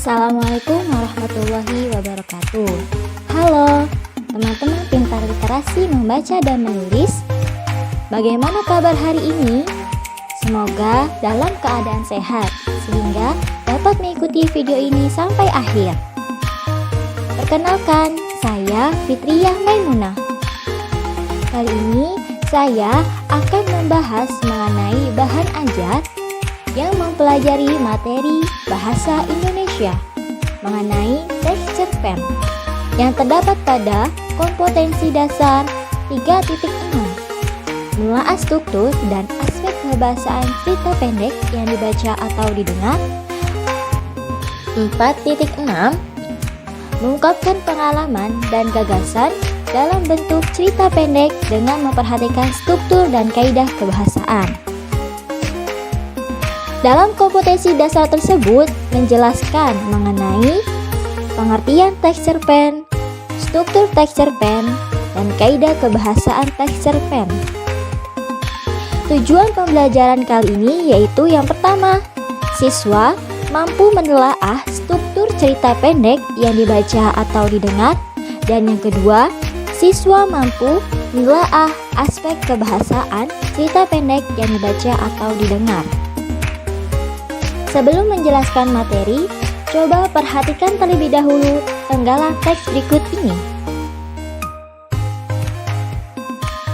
Assalamualaikum warahmatullahi wabarakatuh. Halo, teman-teman pintar literasi membaca dan menulis. Bagaimana kabar hari ini? Semoga dalam keadaan sehat, sehingga dapat mengikuti video ini sampai akhir. Perkenalkan, saya Fitriyah Maimunah. Kali ini saya akan membahas mengenai bahan ajar yang mempelajari materi bahasa Indonesia mengenai texture pen yang terdapat pada kompetensi dasar 3.6, menelaah struktur dan aspek kebahasaan cerita pendek yang dibaca atau didengar. 4.6, mengungkapkan pengalaman dan gagasan dalam bentuk cerita pendek dengan memperhatikan struktur dan kaidah kebahasaan. Dalam kompetensi dasar tersebut menjelaskan mengenai pengertian texture pen, struktur texture pen, dan kaidah kebahasaan texture pen. Tujuan pembelajaran kali ini yaitu yang pertama, siswa mampu menelaah struktur cerita pendek yang dibaca atau didengar, dan yang kedua, siswa mampu menelaah aspek kebahasaan cerita pendek yang dibaca atau didengar. Sebelum menjelaskan materi, coba perhatikan terlebih dahulu penggalan teks berikut ini.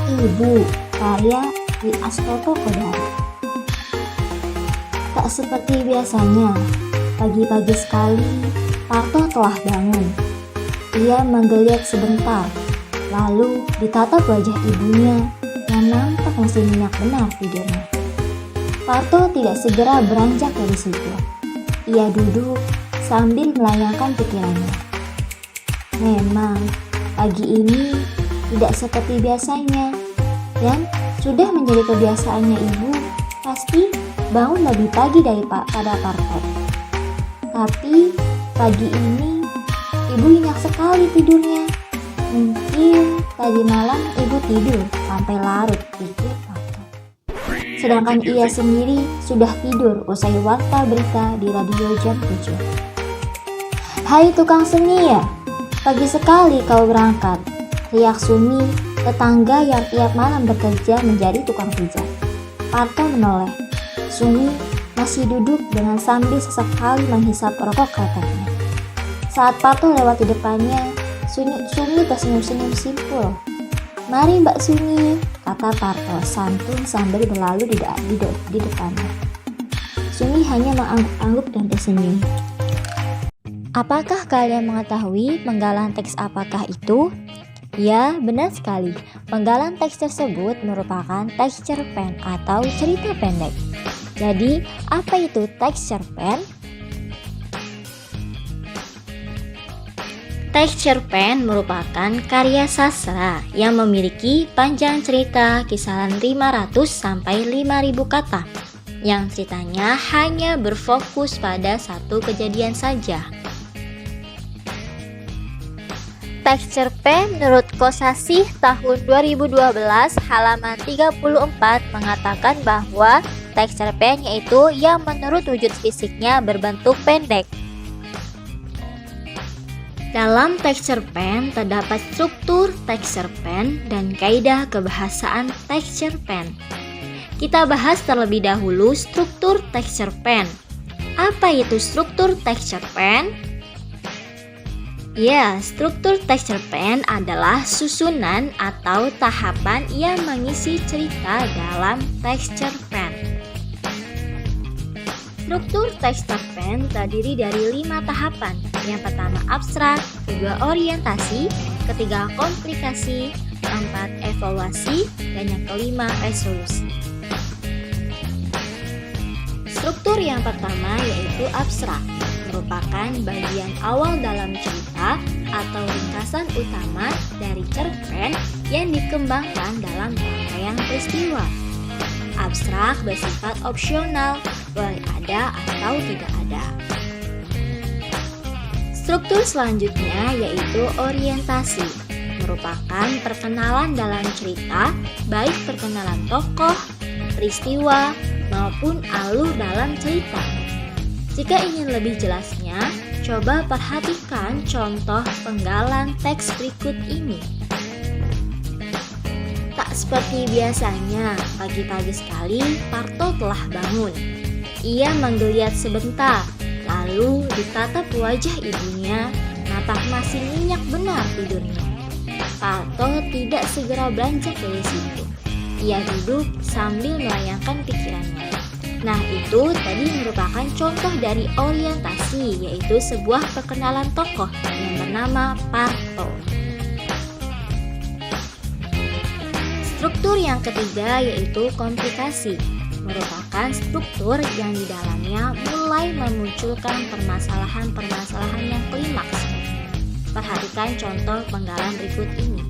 Ibu, karya Dwi Astoto Kodari. Tak seperti biasanya, pagi-pagi sekali Parto telah bangun. Ia menggeliat sebentar, lalu ditatap wajah ibunya yang nampak masih nyenyak benar tidurnya. Parto tidak segera beranjak dari situ. Ia duduk sambil melayangkan pikirannya. Memang pagi ini tidak seperti biasanya, dan sudah menjadi kebiasaannya ibu pasti bangun lebih pagi daripada Parto. Tapi pagi ini ibu nyenyak sekali tidurnya. Mungkin tadi malam ibu tidur sampai larut, pikir Parto. Sedangkan ia sendiri sudah tidur usai warta berita di radio jam 7. Hai tukang seni ya, pagi sekali kau berangkat, riak Sumi, tetangga yang tiap malam bekerja menjadi tukang pijat. Parto menoleh. Sumi masih duduk dengan sambil sesekali menghisap rokok kreteknya. Saat Parto lewat di depannya, Sumi tersenyum-senyum simpul. Mari Mbak Sumi, kata Parto santun sambil berlalu di depannya. Sumi hanya mengangguk-angguk dan tersenyum. Apakah kalian mengetahui penggalan teks apakah itu? Ya, benar sekali. Penggalan teks tersebut merupakan texture pen atau cerita pendek. Jadi, apa itu texture pen? Texture pen merupakan karya sastra yang memiliki panjang cerita kisaran 500 sampai 5000 kata, yang ceritanya hanya berfokus pada satu kejadian saja. Texture pen menurut Kosasih tahun 2012 halaman 34 mengatakan bahwa texture pen yaitu yang menurut wujud fisiknya berbentuk pendek. Dalam texture pen terdapat struktur texture pen dan kaidah kebahasaan texture pen. Kita bahas terlebih dahulu struktur texture pen. Apa itu struktur texture pen? Ya, struktur texture pen adalah susunan atau tahapan yang mengisi cerita dalam texture pen. Struktur texture pen terdiri dari 5 tahapan. Yang pertama abstrak, kedua orientasi, ketiga komplikasi, keempat evaluasi, dan yang kelima resolusi. Struktur yang pertama yaitu abstrak, merupakan bagian awal dalam cerita atau ringkasan utama dari cerpen yang dikembangkan dalam rangkaian peristiwa. Abstrak bersifat opsional, boleh ada atau tidak ada. Struktur selanjutnya yaitu orientasi, merupakan perkenalan dalam cerita, baik perkenalan tokoh, peristiwa, maupun alur dalam cerita. Jika ingin lebih jelasnya, Coba perhatikan contoh penggalan teks berikut ini. Tak seperti biasanya, pagi-pagi sekali Parto telah bangun. Ia menggeliat sebentar, lalu ditatap wajah ibunya, nampak masih nyenyak benar tidurnya. Parto tidak segera beranjak dari situ. Ia duduk sambil melayangkan pikirannya. Nah, itu tadi merupakan contoh dari orientasi, yaitu sebuah perkenalan tokoh yang bernama Parto. Struktur yang ketiga yaitu komplikasi, merupakan struktur yang di dalamnya mulai memunculkan permasalahan-permasalahan yang klimaks. Perhatikan contoh penggalan berikut ini.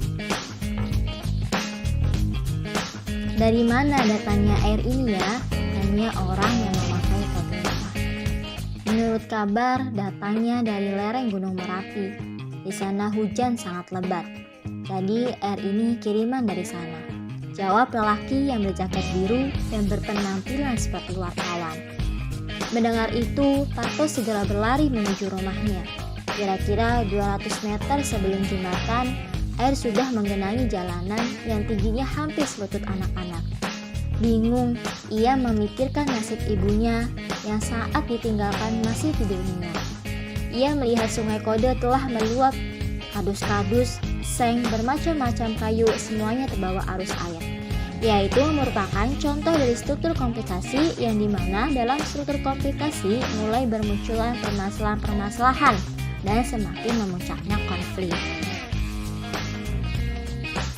Dari mana datangnya air ini ya? Tanya orang yang memakai topi merah. Menurut kabar, datangnya dari lereng Gunung Merapi. Di sana hujan sangat lebat. Jadi air ini kiriman dari sana. Jawab lelaki yang berjaket biru dan berpenampilan seperti wartawan. Mendengar itu, Parto segera berlari menuju rumahnya. Kira-kira 200 meter sebelum jembatan, air sudah menggenangi jalanan yang tingginya hampir selutut anak-anak. Bingung, ia memikirkan nasib ibunya yang saat ditinggalkan masih tidur nyenyak. Ia melihat sungai Kode telah meluap, kardus-kardus, seng, bermacam-macam kayu, semuanya terbawa arus air. Yaitu merupakan contoh dari struktur komplikasi yang dimana dalam struktur komplikasi mulai bermunculan permasalahan-permasalahan dan semakin memuncaknya konflik.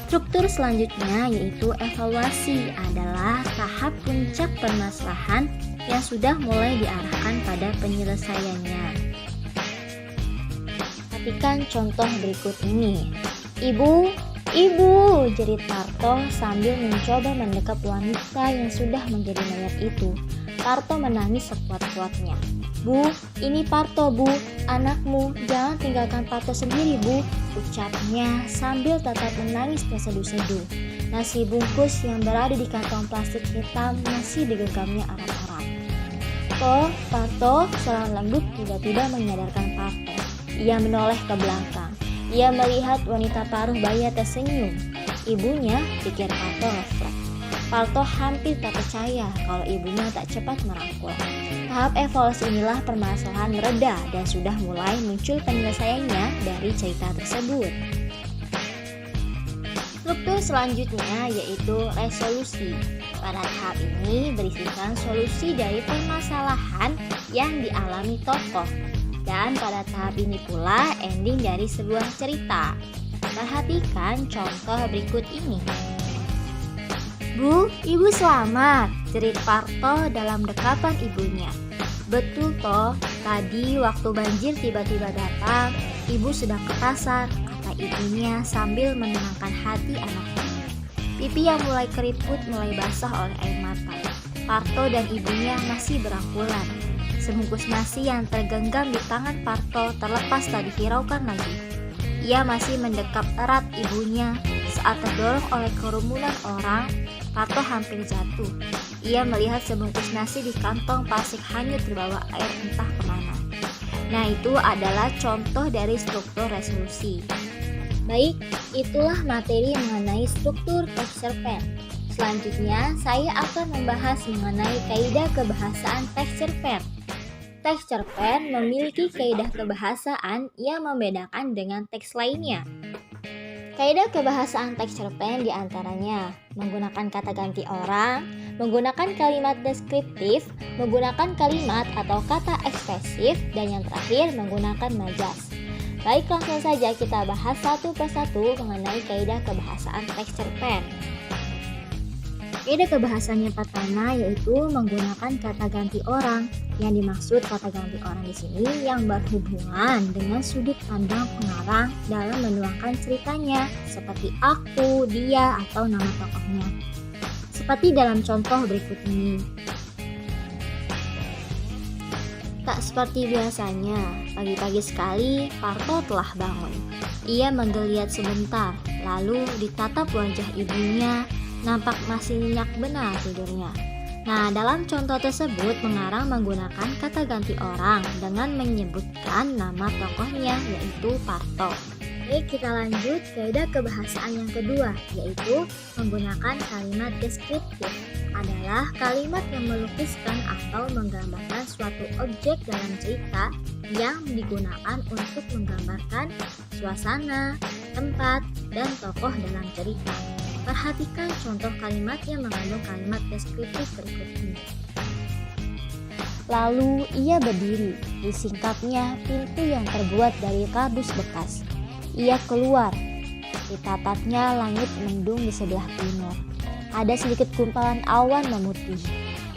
Struktur selanjutnya yaitu evaluasi adalah tahap puncak permasalahan yang sudah mulai diarahkan pada penyelesaiannya. Perhatikan contoh berikut ini. Ibu, jerit Parto sambil mencoba mendekap wanita yang sudah menjadi mayat itu. Parto menangis sekuat-kuatnya. Bu, ini Parto bu, anakmu, jangan tinggalkan Parto sendiri bu, ucapnya sambil tetap menangis terseduh-seduh. Nasi bungkus yang berada di kantong plastik hitam masih digenggamnya erat-erat. Parto, suara lembut tiba-tiba menyadarkan Parto. Ia menoleh ke belakang. Ia melihat wanita paruh baya tersenyum. Ibunya, pikir Parto refleks. Parto hampir tak percaya kalau ibunya tak cepat merangkul. Tahap evaluasi inilah permasalahan mereda dan sudah mulai muncul penyelesaiannya dari cerita tersebut. Struktur selanjutnya yaitu resolusi. Pada tahap ini berisikan solusi dari permasalahan yang dialami tokoh. Dan pada tahap ini pula ending dari sebuah cerita. Perhatikan contoh berikut ini. Bu, ibu selamat, jerit Parto dalam dekapan ibunya. Betul toh, tadi waktu banjir tiba-tiba datang, ibu sedang ke pasar, kata ibunya sambil menenangkan hati anaknya. Pipi yang mulai keriput mulai basah oleh air mata. Parto dan ibunya masih berangkulan. Sebungkus nasi yang tergenggam di tangan Parto terlepas tak dihiraukan lagi. Ia masih mendekap erat ibunya saat terdorong oleh kerumunan orang. Parto hampir jatuh. Ia melihat sebungkus nasi di kantong plastik hanyut terbawa air entah kemana. Nah, itu adalah contoh dari struktur resolusi. Baik, itulah materi mengenai struktur teks cerpen. Selanjutnya, saya akan membahas mengenai kaidah kebahasaan teks cerpen. Teks cerpen memiliki kaidah kebahasaan yang membedakan dengan teks lainnya. Kaidah kebahasaan teks cerpen diantaranya menggunakan kata ganti orang, menggunakan kalimat deskriptif, menggunakan kalimat atau kata ekspresif, dan yang terakhir menggunakan majas. Baik, langsung saja kita bahas satu persatu mengenai kaidah kebahasaan teks cerpen. Kaidah kebahasaan yang pertama yaitu menggunakan kata ganti orang. Yang dimaksud kata ganti orang di sini yang berhubungan dengan sudut pandang pengarang dalam menuangkan ceritanya, seperti aku, dia, atau nama tokohnya. Seperti dalam contoh berikut ini. Tak seperti biasanya, pagi-pagi sekali Parto telah bangun. Ia menggeliat sebentar, lalu ditatap wajah ibunya, nampak masih nyenyak benar tidurnya. Nah, dalam contoh tersebut pengarang menggunakan kata ganti orang dengan menyebutkan nama tokohnya yaitu Parto. Oke, kita lanjut kaidah kebahasaan yang kedua, yaitu menggunakan kalimat deskriptif. Adalah kalimat yang melukiskan atau menggambarkan suatu objek dalam cerita yang digunakan untuk menggambarkan suasana, tempat, dan tokoh dalam cerita. Perhatikan contoh kalimat yang mengandung kalimat deskriptif berikut ini. Lalu ia berdiri, disingkapnya pintu yang terbuat dari kardus bekas. Ia keluar, ditatapnya langit mendung di sebelah timur. Ada sedikit gumpalan awan memutih.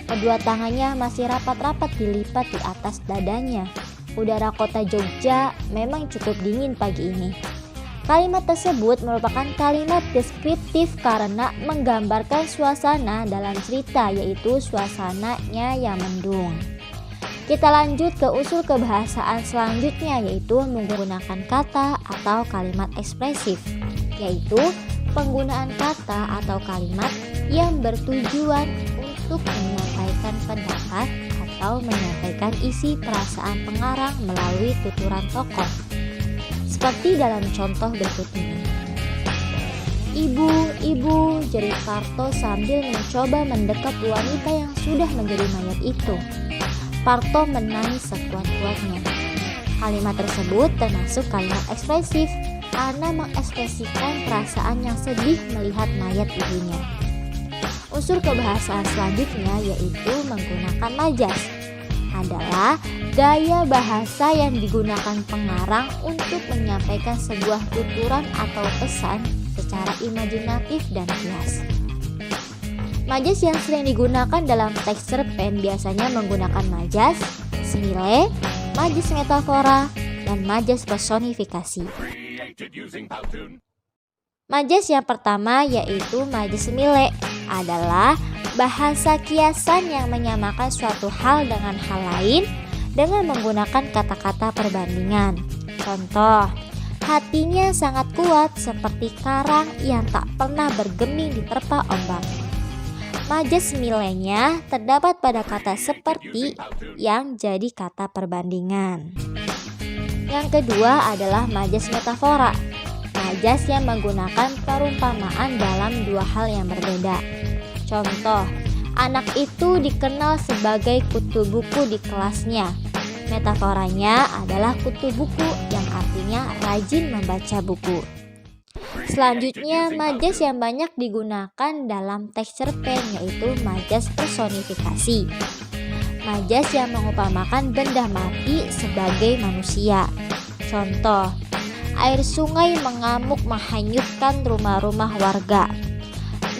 Kedua tangannya masih rapat-rapat dilipat di atas dadanya. Udara kota Jogja memang cukup dingin pagi ini. Kalimat tersebut merupakan kalimat deskriptif karena menggambarkan suasana dalam cerita, yaitu suasananya yang mendung. Kita lanjut ke usul kebahasaan selanjutnya, yaitu menggunakan kata atau kalimat ekspresif, yaitu penggunaan kata atau kalimat yang bertujuan untuk menyampaikan pendapat atau menyampaikan isi perasaan pengarang melalui tuturan tokoh. Seperti dalam contoh berikut ini. Ibu, jerit Parto sambil mencoba mendekat wanita yang sudah menjadi mayat itu. Parto menangis sekuat-kuatnya. Kalimat tersebut termasuk kalimat ekspresif karena mengekspresikan perasaan yang sedih melihat mayat ibunya. Unsur kebahasaan selanjutnya yaitu menggunakan majas. Adalah gaya bahasa yang digunakan pengarang untuk menyampaikan sebuah tuturan atau pesan secara imajinatif dan kias. Majas yang sering digunakan dalam teks cerpen biasanya menggunakan majas, simile, majas metafora, dan majas personifikasi. Majas yang pertama yaitu majas simile adalah bahasa kiasan yang menyamakan suatu hal dengan hal lain dengan menggunakan kata-kata perbandingan. Contoh, hatinya sangat kuat seperti karang yang tak pernah bergeming diterpa ombak. Majas similenya terdapat pada kata seperti yang jadi kata perbandingan. Yang kedua adalah majas metafora. Majas yang menggunakan perumpamaan dalam dua hal yang berbeda. Contoh, anak itu dikenal sebagai kutu buku di kelasnya. Metaforanya adalah kutu buku yang artinya rajin membaca buku. Selanjutnya, majas yang banyak digunakan dalam teks cerpen yaitu majas personifikasi. Majas yang mengupamakan benda mati sebagai manusia. Contoh, air sungai mengamuk menghanyutkan rumah-rumah warga.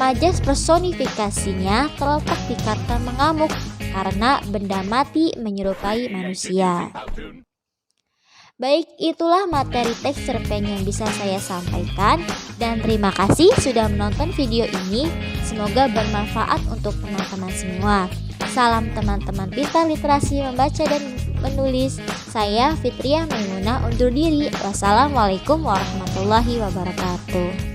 Majas personifikasinya terletak di kata mengamuk karena benda mati menyerupai manusia. Baik, itulah materi teks cerpen yang bisa saya sampaikan dan terima kasih sudah menonton video ini. Semoga bermanfaat untuk teman-teman semua. Salam teman-teman pintar literasi membaca dan menulis. Saya Fitria Maimunah undur diri. Wassalamualaikum warahmatullahi wabarakatuh.